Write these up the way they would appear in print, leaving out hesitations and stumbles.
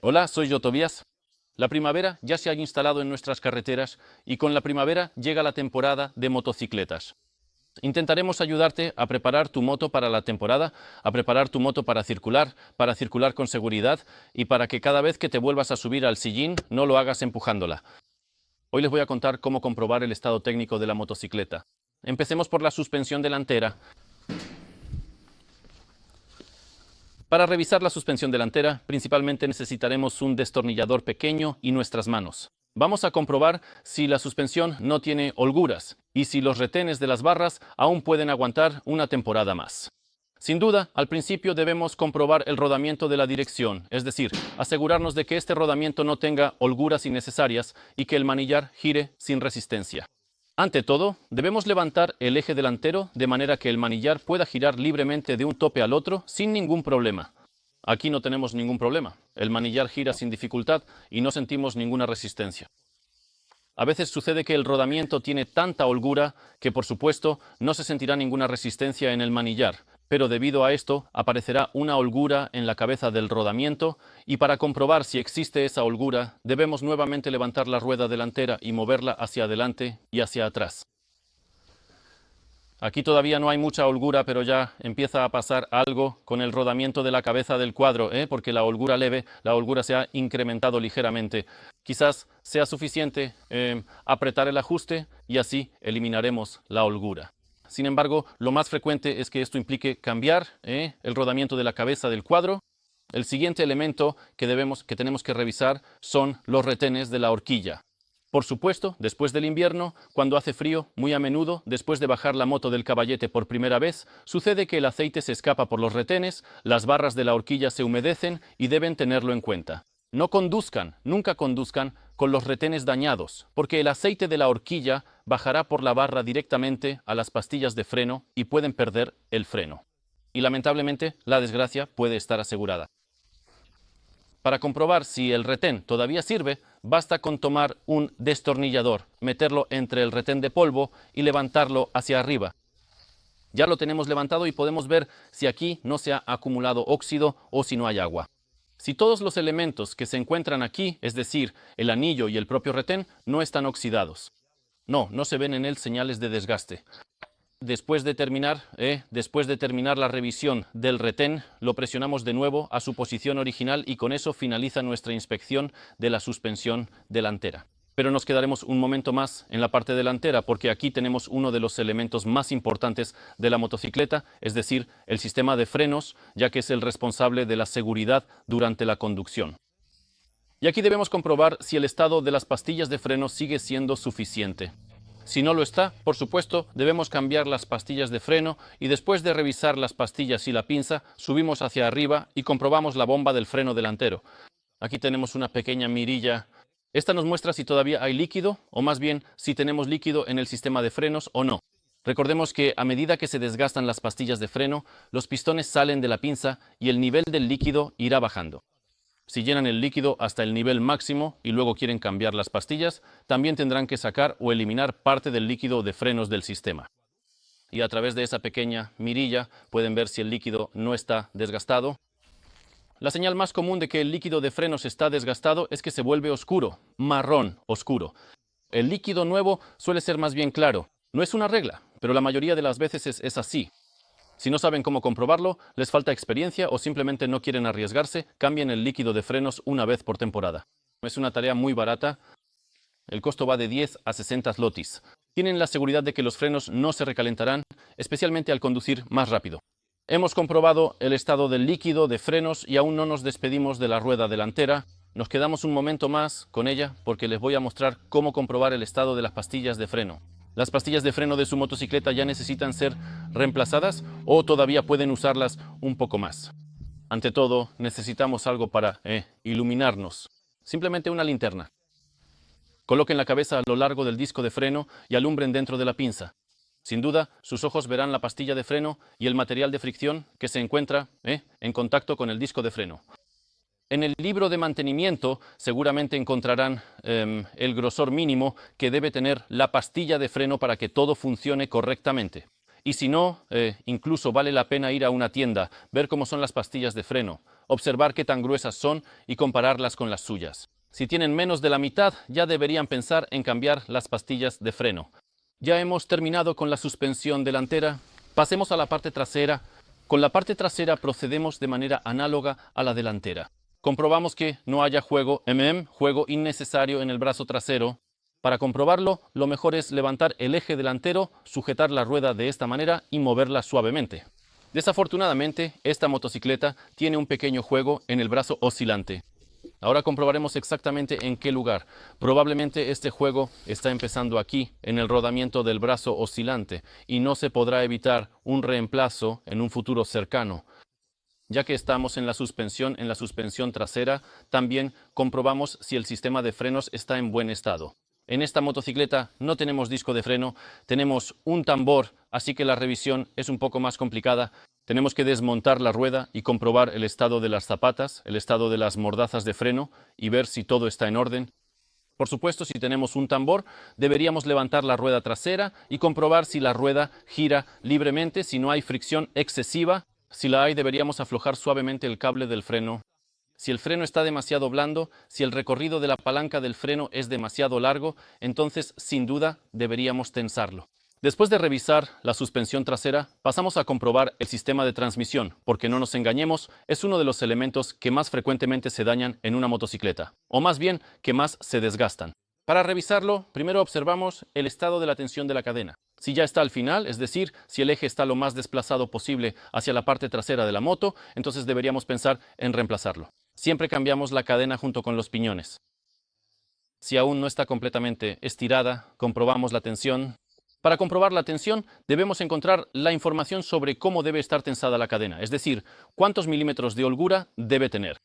Hola, soy yo, Tobías. La primavera ya se ha instalado en nuestras carreteras y con la primavera llega la temporada de motocicletas. Intentaremos ayudarte a preparar tu moto para la temporada, a preparar tu moto para circular con seguridad y para que cada vez que te vuelvas a subir al sillín no lo hagas empujándola. Hoy les voy a contar cómo comprobar el estado técnico de la motocicleta. Empecemos por la suspensión delantera. Para revisar la suspensión delantera, principalmente necesitaremos un destornillador pequeño y nuestras manos. Vamos a comprobar si la suspensión no tiene holguras y si los retenes de las barras aún pueden aguantar una temporada más. Sin duda, al principio debemos comprobar el rodamiento de la dirección, es decir, asegurarnos de que este rodamiento no tenga holguras innecesarias y que el manillar gire sin resistencia. Ante todo, debemos levantar el eje delantero de manera que el manillar pueda girar libremente de un tope al otro sin ningún problema. Aquí no tenemos ningún problema. El manillar gira sin dificultad y no sentimos ninguna resistencia. A veces sucede que el rodamiento tiene tanta holgura que, por supuesto, no se sentirá ninguna resistencia en el manillar, pero debido a esto aparecerá una holgura en la cabeza del rodamiento y para comprobar si existe esa holgura debemos nuevamente levantar la rueda delantera y moverla hacia adelante y hacia atrás. Aquí todavía no hay mucha holgura, pero ya empieza a pasar algo con el rodamiento de la cabeza del cuadro, porque la holgura leve, la holgura se ha incrementado ligeramente. Quizás sea suficiente apretar el ajuste y así eliminaremos la holgura. Sin embargo, lo más frecuente es que esto implique cambiar el rodamiento de la cabeza del cuadro. El siguiente elemento que tenemos que revisar son los retenes de la horquilla. Por supuesto, después del invierno, cuando hace frío, muy a menudo, después de bajar la moto del caballete por primera vez, sucede que el aceite se escapa por los retenes, las barras de la horquilla se humedecen y deben tenerlo en cuenta. No conduzcan, nunca conduzcan con los retenes dañados, porque el aceite de la horquilla bajará por la barra directamente a las pastillas de freno y pueden perder el freno. Y lamentablemente, la desgracia puede estar asegurada. Para comprobar si el retén todavía sirve, basta con tomar un destornillador, meterlo entre el retén de polvo y levantarlo hacia arriba. Ya lo tenemos levantado y podemos ver si aquí no se ha acumulado óxido o si no hay agua. Si todos los elementos que se encuentran aquí, es decir, el anillo y el propio retén, no están oxidados. No se ven en él señales de desgaste. Después de terminar la revisión del retén, lo presionamos de nuevo a su posición original y con eso finaliza nuestra inspección de la suspensión delantera. Pero nos quedaremos un momento más en la parte delantera porque aquí tenemos uno de los elementos más importantes de la motocicleta, es decir, el sistema de frenos, ya que es el responsable de la seguridad durante la conducción. Y aquí debemos comprobar si el estado de las pastillas de freno sigue siendo suficiente. Si no lo está, por supuesto, debemos cambiar las pastillas de freno y después de revisar las pastillas y la pinza, subimos hacia arriba y comprobamos la bomba del freno delantero. Aquí tenemos una pequeña mirilla. Esta nos muestra si todavía hay líquido, o más bien si tenemos líquido en el sistema de frenos o no. Recordemos que a medida que se desgastan las pastillas de freno, los pistones salen de la pinza y el nivel del líquido irá bajando. Si llenan el líquido hasta el nivel máximo y luego quieren cambiar las pastillas, también tendrán que sacar o eliminar parte del líquido de frenos del sistema. Y a través de esa pequeña mirilla pueden ver si el líquido no está desgastado. La señal más común de que el líquido de frenos está desgastado es que se vuelve oscuro, marrón oscuro. El líquido nuevo suele ser más bien claro. No es una regla, pero la mayoría de las veces es así. Si no saben cómo comprobarlo, les falta experiencia o simplemente no quieren arriesgarse, cambien el líquido de frenos una vez por temporada. Es una tarea muy barata. El costo va de 10 a 60 zlotys. Tienen la seguridad de que los frenos no se recalentarán, especialmente al conducir más rápido. Hemos comprobado el estado del líquido de frenos y aún no nos despedimos de la rueda delantera. Nos quedamos un momento más con ella porque les voy a mostrar cómo comprobar el estado de las pastillas de freno. ¿Las pastillas de freno de su motocicleta ya necesitan ser reemplazadas o todavía pueden usarlas un poco más? Ante todo, necesitamos algo para iluminarnos. Simplemente una linterna. Coloquen la cabeza a lo largo del disco de freno y alumbren dentro de la pinza. Sin duda, sus ojos verán la pastilla de freno y el material de fricción que se encuentra en contacto con el disco de freno. En el libro de mantenimiento seguramente encontrarán el grosor mínimo que debe tener la pastilla de freno para que todo funcione correctamente. Y si no, incluso vale la pena ir a una tienda, ver cómo son las pastillas de freno, observar qué tan gruesas son y compararlas con las suyas. Si tienen menos de la mitad, ya deberían pensar en cambiar las pastillas de freno. Ya hemos terminado con la suspensión delantera. Pasemos a la parte trasera. Con la parte trasera procedemos de manera análoga a la delantera. Comprobamos que no haya juego innecesario en el brazo trasero. Para comprobarlo, lo mejor es levantar el eje delantero, sujetar la rueda de esta manera y moverla suavemente. Desafortunadamente, esta motocicleta tiene un pequeño juego en el brazo oscilante. Ahora comprobaremos exactamente en qué lugar. Probablemente este juego está empezando aquí, en el rodamiento del brazo oscilante, y no se podrá evitar un reemplazo en un futuro cercano. Ya que estamos en la suspensión trasera, también comprobamos si el sistema de frenos está en buen estado. En esta motocicleta no tenemos disco de freno, tenemos un tambor, así que la revisión es un poco más complicada. Tenemos que desmontar la rueda y comprobar el estado de las zapatas, el estado de las mordazas de freno y ver si todo está en orden. Por supuesto, si tenemos un tambor, deberíamos levantar la rueda trasera y comprobar si la rueda gira libremente, si no hay fricción excesiva. Si la hay, deberíamos aflojar suavemente el cable del freno. Si el freno está demasiado blando, si el recorrido de la palanca del freno es demasiado largo, entonces sin duda deberíamos tensarlo. Después de revisar la suspensión trasera, pasamos a comprobar el sistema de transmisión, porque no nos engañemos, es uno de los elementos que más frecuentemente se dañan en una motocicleta, o más bien que más se desgastan. Para revisarlo, primero observamos el estado de la tensión de la cadena. Si ya está al final, es decir, si el eje está lo más desplazado posible hacia la parte trasera de la moto, entonces deberíamos pensar en reemplazarlo. Siempre cambiamos la cadena junto con los piñones. Si aún no está completamente estirada, comprobamos la tensión. Para comprobar la tensión, debemos encontrar la información sobre cómo debe estar tensada la cadena, es decir, cuántos milímetros de holgura debe tener.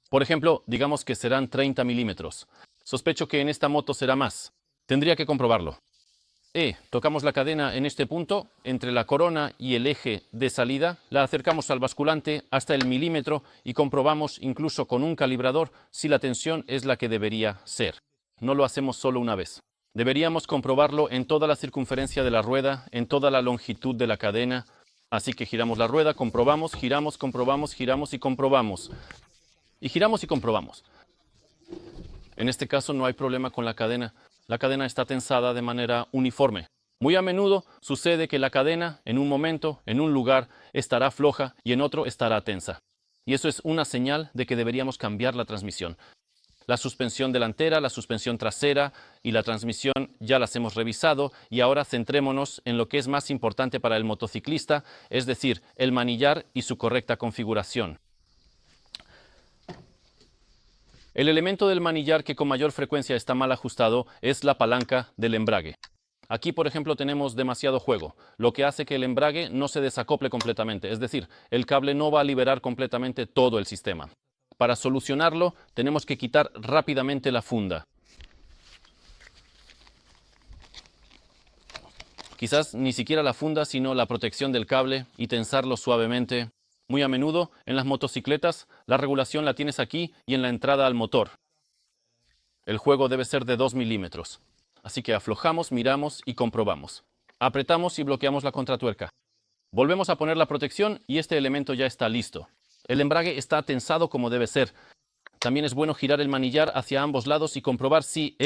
Por ejemplo, digamos que serán 30 milímetros. Sospecho que en esta moto será más. Tendría que comprobarlo. Tocamos la cadena en este punto, entre la corona y el eje de salida, la acercamos al basculante hasta el milímetro y comprobamos incluso con un calibrador si la tensión es la que debería ser. No lo hacemos solo una vez. Deberíamos comprobarlo en toda la circunferencia de la rueda, en toda la longitud de la cadena. Así que giramos la rueda, comprobamos, giramos, comprobamos, giramos y comprobamos. Y giramos y comprobamos. En este caso no hay problema con la cadena. La cadena está tensada de manera uniforme. Muy a menudo sucede que la cadena, en un momento, en un lugar, estará floja y en otro estará tensa. Y eso es una señal de que deberíamos cambiar la transmisión. La suspensión delantera, la suspensión trasera y la transmisión ya las hemos revisado y ahora centrémonos en lo que es más importante para el motociclista, es decir, el manillar y su correcta configuración. El elemento del manillar que con mayor frecuencia está mal ajustado es la palanca del embrague. Aquí, por ejemplo, tenemos demasiado juego, lo que hace que el embrague no se desacople completamente, es decir, el cable no va a liberar completamente todo el sistema. Para solucionarlo, tenemos que quitar rápidamente la funda. Quizás ni siquiera la funda, sino la protección del cable y tensarlo suavemente. Muy a menudo, en las motocicletas, la regulación la tienes aquí y en la entrada al motor. El juego debe ser de 2 milímetros. Así que aflojamos, miramos y comprobamos. Apretamos y bloqueamos la contratuerca. Volvemos a poner la protección y este elemento ya está listo. El embrague está tensado como debe ser. También es bueno girar el manillar hacia ambos lados y comprobar si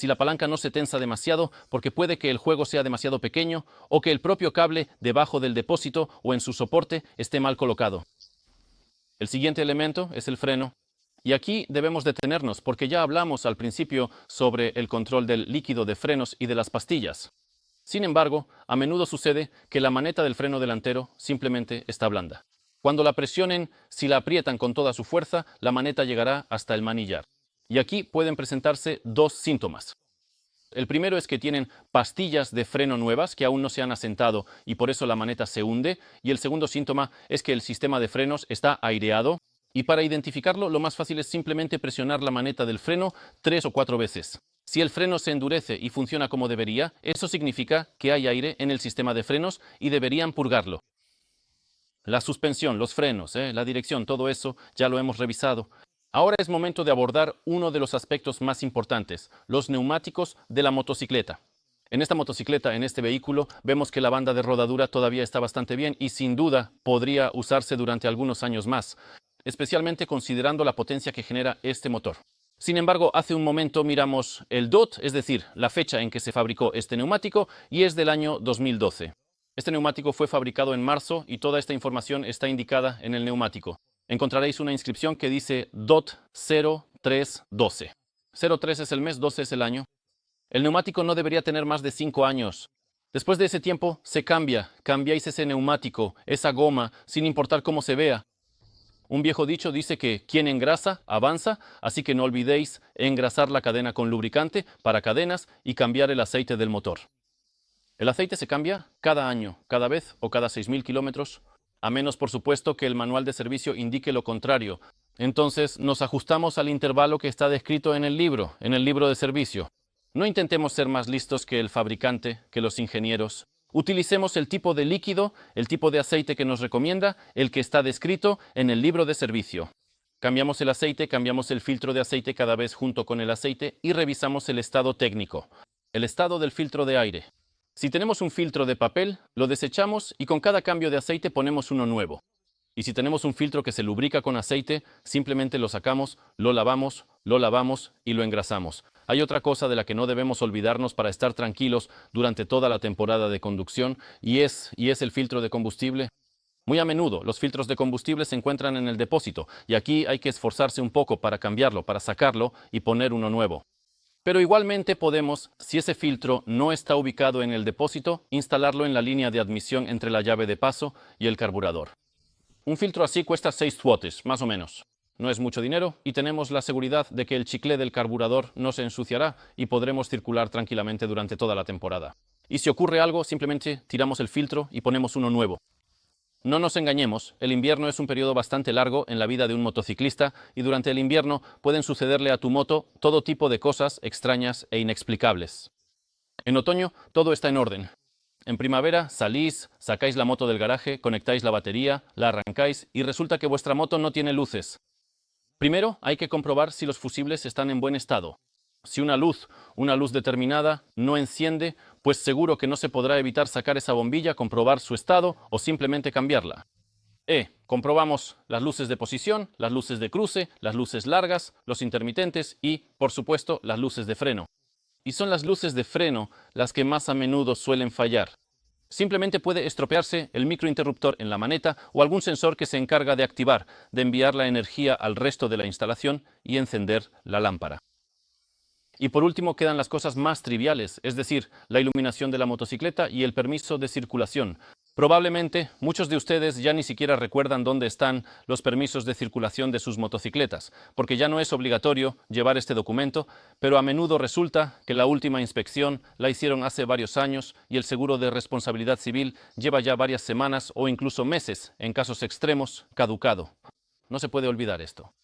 la palanca no se tensa demasiado, porque puede que el juego sea demasiado pequeño o que el propio cable debajo del depósito o en su soporte esté mal colocado. El siguiente elemento es el freno. Y aquí debemos detenernos porque ya hablamos al principio sobre el control del líquido de frenos y de las pastillas. Sin embargo, a menudo sucede que la maneta del freno delantero simplemente está blanda. Cuando la presionen, si la aprietan con toda su fuerza, la maneta llegará hasta el manillar. Y aquí pueden presentarse dos síntomas. El primero es que tienen pastillas de freno nuevas que aún no se han asentado y por eso la maneta se hunde. Y el segundo síntoma es que el sistema de frenos está aireado. Y para identificarlo, lo más fácil es simplemente presionar la maneta del freno 3 o 4 veces. Si el freno se endurece y funciona como debería, eso significa que hay aire en el sistema de frenos y deberían purgarlo. La suspensión, los frenos, la dirección, todo eso ya lo hemos revisado. Ahora es momento de abordar uno de los aspectos más importantes, los neumáticos de la motocicleta. En esta motocicleta, en este vehículo, vemos que la banda de rodadura todavía está bastante bien y sin duda podría usarse durante algunos años más, especialmente considerando la potencia que genera este motor. Sin embargo, hace un momento miramos el DOT, es decir, la fecha en que se fabricó este neumático, y es del año 2012. Este neumático fue fabricado en marzo y toda esta información está indicada en el neumático. Encontraréis una inscripción que dice DOT 0312. 03 es el mes, 12 es el año. El neumático no debería tener más de 5 años. Después de ese tiempo se cambiáis ese neumático, esa goma, sin importar cómo se vea. Un viejo dicho dice que quien engrasa, avanza, así que no olvidéis engrasar la cadena con lubricante para cadenas y cambiar el aceite del motor. El aceite se cambia cada año, cada vez o cada 6.000 kilómetros, a menos por supuesto que el manual de servicio indique lo contrario. Entonces nos ajustamos al intervalo que está descrito en el libro de servicio. No intentemos ser más listos que el fabricante, que los ingenieros. Utilicemos el tipo de líquido, el tipo de aceite que nos recomienda, el que está descrito en el libro de servicio. Cambiamos el aceite, cambiamos el filtro de aceite cada vez junto con el aceite y revisamos el estado técnico, el estado del filtro de aire. Si tenemos un filtro de papel, lo desechamos y con cada cambio de aceite ponemos uno nuevo. Y si tenemos un filtro que se lubrica con aceite, simplemente lo sacamos, lo lavamos y lo engrasamos. Hay otra cosa de la que no debemos olvidarnos para estar tranquilos durante toda la temporada de conducción y es el filtro de combustible. Muy a menudo los filtros de combustible se encuentran en el depósito y aquí hay que esforzarse un poco para cambiarlo, para sacarlo y poner uno nuevo. Pero igualmente podemos, si ese filtro no está ubicado en el depósito, instalarlo en la línea de admisión entre la llave de paso y el carburador. Un filtro así cuesta 6 zlotys, más o menos. No es mucho dinero y tenemos la seguridad de que el chicle del carburador no se ensuciará y podremos circular tranquilamente durante toda la temporada. Y si ocurre algo, simplemente tiramos el filtro y ponemos uno nuevo. No nos engañemos, el invierno es un periodo bastante largo en la vida de un motociclista y durante el invierno pueden sucederle a tu moto todo tipo de cosas extrañas e inexplicables. En otoño todo está en orden. En primavera salís, sacáis la moto del garaje, conectáis la batería, la arrancáis y resulta que vuestra moto no tiene luces. Primero hay que comprobar si los fusibles están en buen estado. Si una luz determinada no enciende, pues seguro que no se podrá evitar sacar esa bombilla, comprobar su estado o simplemente cambiarla. Comprobamos las luces de posición, las luces de cruce, las luces largas, los intermitentes y, por supuesto, las luces de freno. Y son las luces de freno las que más a menudo suelen fallar. Simplemente puede estropearse el microinterruptor en la maneta o algún sensor que se encarga de activar, de enviar la energía al resto de la instalación y encender la lámpara. Y por último quedan las cosas más triviales, es decir, la iluminación de la motocicleta y el permiso de circulación. Probablemente muchos de ustedes ya ni siquiera recuerdan dónde están los permisos de circulación de sus motocicletas, porque ya no es obligatorio llevar este documento, pero a menudo resulta que la última inspección la hicieron hace varios años y el seguro de responsabilidad civil lleva ya varias semanas o incluso meses, en casos extremos, caducado. No se puede olvidar esto.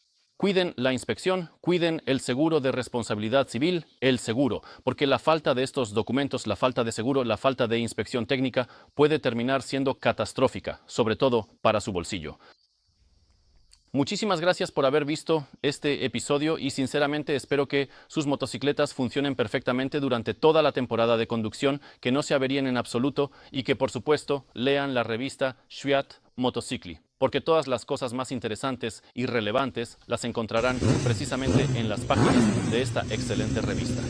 Cuiden la inspección, cuiden el seguro de responsabilidad civil, el seguro, porque la falta de estos documentos, la falta de seguro, la falta de inspección técnica puede terminar siendo catastrófica, sobre todo para su bolsillo. Muchísimas gracias por haber visto este episodio y sinceramente espero que sus motocicletas funcionen perfectamente durante toda la temporada de conducción, que no se averíen en absoluto y que por supuesto lean la revista Świat Motocykli, porque todas las cosas más interesantes y relevantes las encontrarán precisamente en las páginas de esta excelente revista.